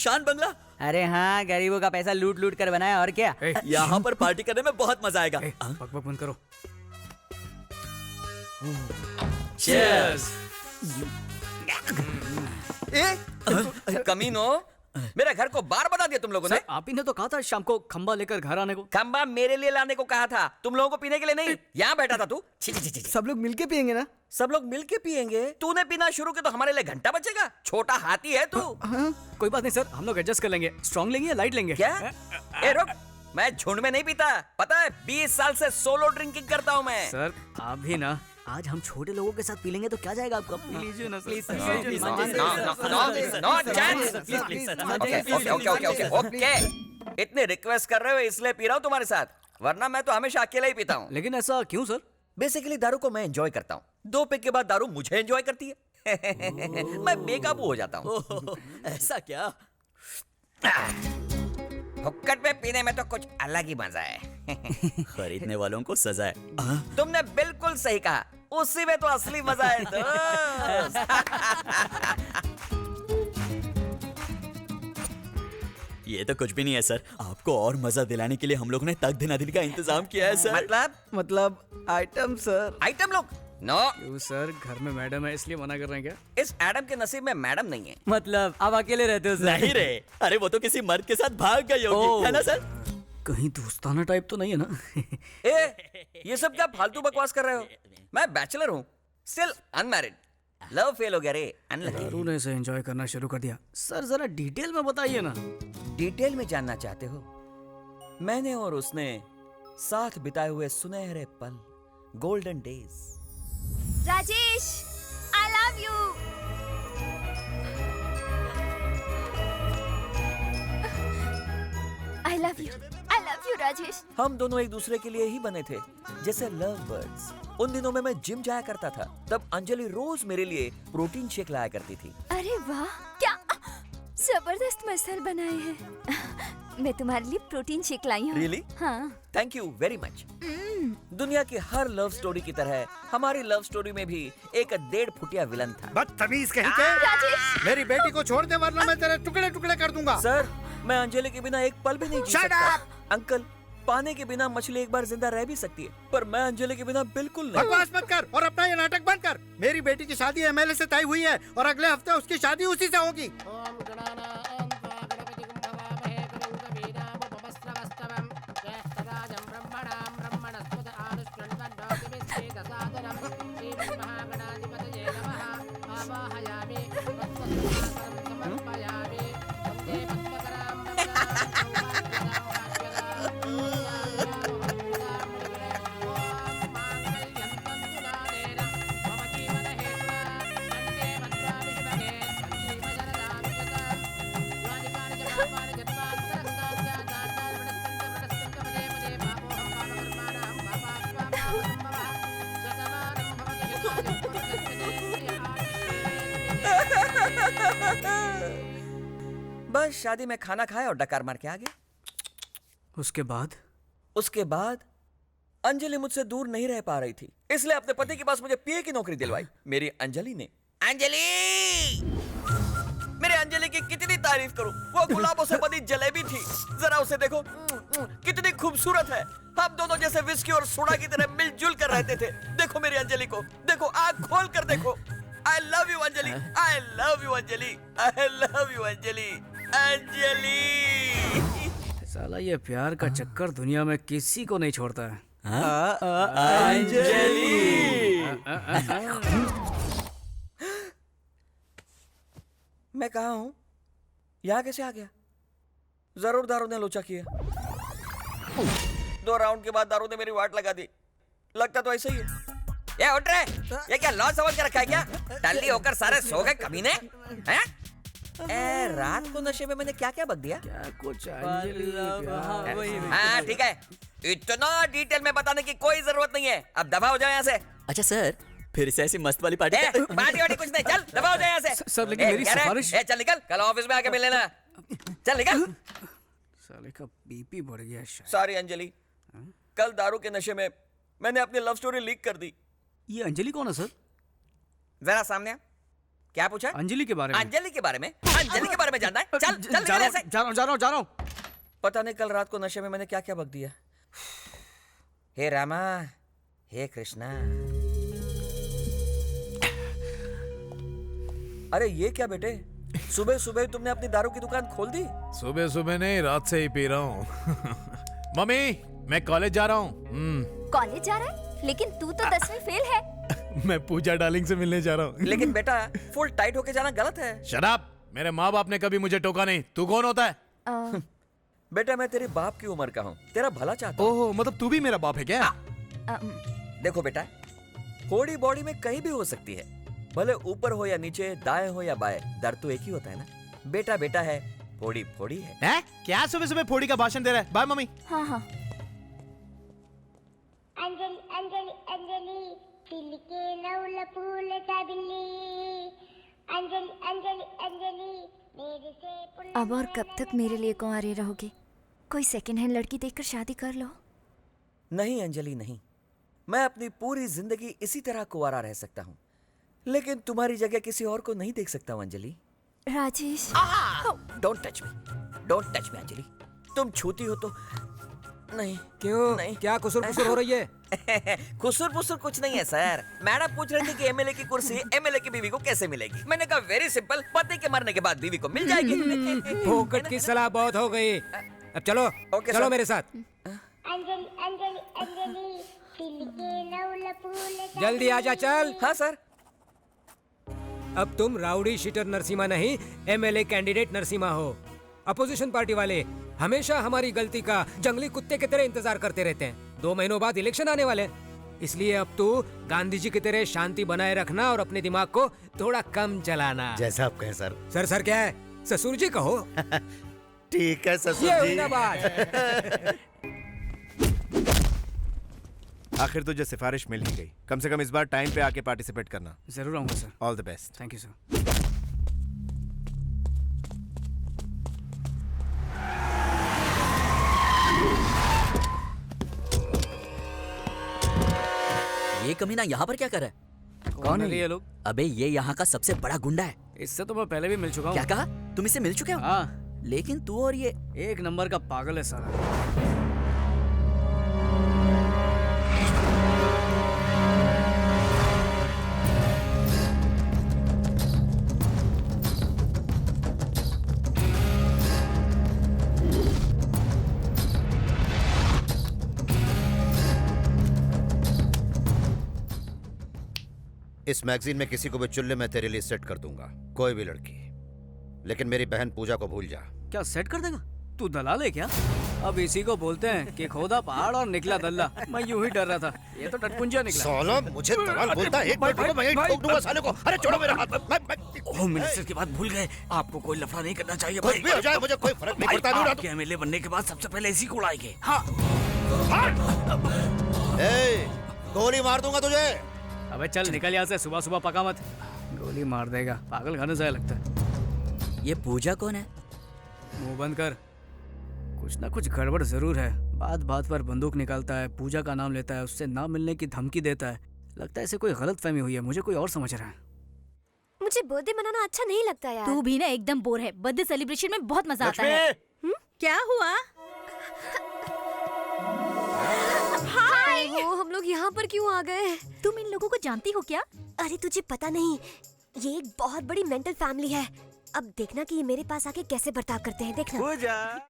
आलीशान बंगला। अरे हाँ, गरीबों का पैसा लूट लूट कर बनाया और क्या। यहाँ पर पार्टी करने में बहुत मजा आएगा। बक बक बंद करो। Cheers! कमीनो, मेरे घर को बार बता दिया तुम लोगों ने। सर, आप ही ने तो कहा था शाम को खंबा लेकर घर आने को। खंबा मेरे लिए लाने को कहा था, तुम लोगों को पीने के लिए नहीं। यहाँ बैठा था तू। छी, छी, छी, छी। सब लोग मिलके पियेंगे ना? सब लोग मिलके पियेंगे। तूने पीना शुरू किया तो हमारे लिए घंटा बचेगा। छोटा हाथी है तू। कोई बात नहीं सर, हम लोग एडजस्ट कर लेंगे। स्ट्रॉन्ग लेंगे या लाइट लेंगे? क्या? ए रुक, मैं झुंड में नहीं पीता, पता है 20 साल से सोलो ड्रिंकिंग करता हूँ मैं। सर आप भी ना, आज हम छोटे लोगों के साथ पी लेंगे तो क्या जाएगा आपका? पी लीजिए ना प्लीज सर। ओके, इतने रिक्वेस्ट कर रहे हो इसलिए पी रहा हूँ तुम्हारे साथ, वरना मैं तो हमेशा अकेला ही पीता हूँ। लेकिन ऐसा क्यों सर? बेसिकली दारू को मैं एंजॉय करता हूँ, 2 पैक के बाद दारू मुझे एंजॉय करती है। मैं बेकाबू हो जाता हूँ। ऐसा क्या? फुक्कट में पीने में तो कुछ अलग ही मजा है। खरीदने वालों को सजा है। तुमने बिल्कुल सही कहा, उसी में तो असली मजा है दोस्त। ये तो कुछ भी नहीं है सर, आपको और मजा दिलाने के लिए हम लोगों ने तक दिना दिन का इंतजाम किया है सर। मतलब आइटम सर। आइटम लोग नो। क्यों सर, घर में मैडम है इसलिए मना कर रहे हैं क्या? इस एडम के नसीब में मैडम नहीं है। मतलब आप अकेले रहते हो सर? नहीं रे, अरे वो तो किसी मर्द के साथ भाग गई होगी, है ना सर? कहीं दोस्ताना टाइप तो नहीं है ना? ये सब क्या फालतू बकवास कर रहे हो? मैं बैचलर हूँ, स्टिल अनमैरिड। लव फेल हो गया रे, अनलकी। दारू ने इसे एंजॉय करना शुरू कर दिया। सर जरा डिटेल में बताइए ना। डिटेल में जानना चाहते हो? मैंने और उसने साथ बिताए हुए सुनहरे पल, golden days. Rajesh, I love you. I love you. I love you, Rajesh. हम दोनों एक दूसरे के लिए ही बने थे, जैसे लव बर्ड्स। उन दिनों में मैं जिम जाया करता था, तब अंजलि रोज मेरे लिए प्रोटीन शेक लाया करती थी। अरे वाह, क्या जबरदस्त मसल बनाए हैं। मैं तुम्हारे लिए प्रोटीन शेक लाई हूँ। Really? हाँ। Thank you very much. दुनिया की हर लव स्टोरी की तरह हमारी लव स्टोरी में भी एक 1.5 फुटिया विलन था। बदतमीज कहीं के। राजेश, मेरी बेटी को छोड़ दे वरना मैं तेरे टुकड़े टुकड़े कर दूंगा। सर, मैं अंजलि के बिना एक पल भी नहीं जी Shut सकता। up! अंकल, पानी के बिना मछली एक बार जिंदा रह भी सकती है, पर मैं अंजलि के बिना बिल्कुल नहीं। बकवास मत कर और अपना ये नाटक बंद कर। मेरी बेटी की शादी एमएलए से तय हुई है और अगले हफ्ते उसकी शादी उसी से होगी। बस शादी में खाना खाया और डकार मार के आ गया। उसके बाद? उसके बाद अंजलि मुझसे दूर नहीं रह पा रही थी, इसलिए अपने पति के पास मुझे पीए की नौकरी दिलवाई। मेरी अंजलि ने। अंजलि! मेरे अंजलि की कितनी तारीफ करूं, वो गुलाबों से बनी जलेबी थी। जरा उसे देखो, कितनी खूबसूरत है। हम दोनों जैसे विस्की और सोडा की तरह मिलजुल कर रहते थे। देखो मेरी अंजलि को, देखो, आंख खोल कर देखो। I love you Anjali, I love you Anjali, I love you Anjali, Anjali. साला ये प्यार का चक्कर दुनिया में किसी को नहीं छोड़ता है। अंजलि! मैं कहाँ हूँ? यहाँ कैसे आ गया? जरूर दारू ने लोचा किया। 2 राउंड के बाद दारू ने मेरी वाट लगा दी। लगता तो ऐसा ही है। ये उठ रहे, ये क्या लॉज समझ के रखा है क्या? टल्ली होकर सारे सो गए कमीने हैं? रात को नशे में मैंने क्या क्या बक दिया? क्या कुछ हाँ ठीक है, इतना डिटेल में बताने की कोई जरूरत नहीं है। अब दफा हो जाओ यहाँ से। अच्छा सर, फिर से ऐसी मस्त वाली पार्टी पार्टी वार्टी कुछ नहीं, चल दफा हो जाओ यहाँ से। सर, लेकिन मेरी सिफारिश। चल निकल, कल ऑफिस में आके मिल लेना। चल निकल। साले का बीपी बढ़ गया शायद। सॉरी अंजलि, कल दारू के नशे में मैंने अपनी लव स्टोरी लीक कर दी। ये अंजलि कौन है सर? जरा सामने आ। क्या पूछा? अंजलि के बारे में। अंजलि के बारे में? अंजलि के बारे में जानना है? चल चल निकल ऐसे। जा रहा हूँ। पता नहीं कल रात को नशे में मैंने क्या क्या बक दिया। हे रामा, हे कृष्णा। अरे ये क्या बेटे, सुबह सुबह तुमने अपनी दारू की दुकान खोल दी? सुबह सुबह नहीं, रात से ही पी रहा हूँ। मम्मी, मैं कॉलेज जा रहा हूँ। कॉलेज जा रहा है? लेकिन तू तो 10वीं फेल है। मैं पूजा डार्लिंग से मिलने जा रहा हूँ। लेकिन बेटा, फुल टाइट होके जाना गलत है। Shut up! मेरे माँ बाप ने कभी मुझे टोका नहीं। तू कौन होता है? बेटा मैं तेरे बाप की उम्र का हूँ, तेरा भला चाहता हूँ। ओहो, मतलब तू भी मेरा बाप है क्या? देखो बेटा, फोड़ी बॉडी में कहीं भी हो सकती है, भले ऊपर हो या नीचे, दाएं हो या बाएं, दर्द तो एक ही होता है ना। बेटा बेटा है, फोड़ी फोड़ी है। हैं? क्या सुबह सुबह फोड़ी का भाषण दे रहा है? Bye mummy. हाँ हाँ। अंजलि अंजलि अंजलि दिल के नौल फूल सा बिल्ली। अंजलि अंजलि अंजलि मेरे से अब और कब तक मेरे लिए कुंवारे रहोगे? कोई सेकंड हैंड लड़की देखकर शादी कर लो। नहीं अंजलि नहीं, मैं अपनी पूरी जिंदगी इसी तरह कुंवारा रह सकता हूँ, लेकिन तुम्हारी जगह किसी और को नहीं देख सकता हूँ Anjali. Rajesh, don't touch me Anjali. तुम छूती हो तो नहीं। क्यों? नहीं। क्या कुसुर पुसुर हो रही है? कुसुर पुसुर कुछ नहीं है सर। मैडम पूछ रही थी कि एमएलए की कुर्सी एमएलए की बीवी को कैसे मिलेगी। मैंने कहा वेरी सिंपल, पति के मरने के बाद बीवी को मिल जाएगी। फोकट की सलाह बहुत हो गई। अब चलो, ओके, चलो सर। मेरे साथ। अंजलि अंजलि अंजलि दिल के नौल फूल सा जल्दी आजा, चल। हाँ सर। अब तुम राउडी शीटर नरसिम्हा नहीं, एमएलए कैंडिडेट नरसिम्हा हो। अपोजिशन पार्टी वाले हमेशा हमारी गलती का जंगली कुत्ते की तरह इंतजार करते रहते हैं। 2 महीनों बाद इलेक्शन आने वाले हैं, इसलिए अब तू गांधी जी की तरह शांति बनाए रखना और अपने दिमाग को थोड़ा कम चलाना। जैसा आप कहें सर। सर क्या है? ससुर जी कहो। ठीक है ससुर ये जी। हुई ना बात। आखिर तुझे सिफारिश मिल ही गई। कम से कम इस बार टाइम पे आके पार्टिसिपेट करना। जरूर आऊंगा sir. All the best. Thank you sir. ये कमीना यहाँ पर क्या कर रहा है? कौन है ये लोग? अबे ये यहाँ का सबसे बड़ा गुंडा है। इससे तो मैं पहले भी मिल चुका हूँ। क्या कहा? तुम इससे मिल चुके हो? हाँ, लेकिन तू और ये एक नंबर का पागल है सारा। इस मैगजीन में किसी को भी चुल्ले में तेरे लिए सेट कर दूंगा, कोई भी लड़की। लेकिन मेरी बहन पूजा को भूल जा। क्या सेट कर देगा? तू दलाल है क्या? अब इसी को बोलते हैं कि खोदा पहाड़ और निकला दल्ला। मैं यूं ही डर रहा था, ये तो टटपुंजिया निकला। साला मुझे दलाल बोलता है, एक मिनट रुको, मैं यहीं ठोक दूंगा साले को। अरे छोड़ो मेरा हाथ। होम मिनिस्टर की बात भूल गए। आपको कोई लफड़ा नहीं करना चाहिए कुछ भी हो जाए मुझे कोई फर्क नहीं पड़ता। आपके एमएलए बनने के बाद सबसे पहले इसी को उड़ाएंगे। हाँ। गोली मार दूंगा तुझे। अबे चल निकल यहाँ से, सुबह सुबह पका मत। गोली मार देगा, पागल खाने से लगता है। ये पूजा कौन है? मुंह बंद कर, कुछ ना कुछ गड़बड़ जरूर है। बात बात पर बंदूक निकालता है, पूजा का नाम लेता है, उससे ना मिलने की धमकी देता है। लगता है इसे कोई गलत फहमी हुई है, मुझे कोई और समझ रहा है। मुझे बर्थडे मनाना अच्छा नहीं लगता यार। तू भी ना एकदम बोर है। बर्थडे सेलिब्रेशन में बहुत मजा आता है। क्या हुआ? हाय, वो हम लोग यहाँ पर क्यों आ गए? तुम इन लोगों को जानती हो क्या? अरे तुझे पता नहीं, ये एक बहुत बड़ी मेंटल फैमिली है। अब देखना कि ये मेरे पास आके कैसे बर्ताव करते हैं, देखना। पूजा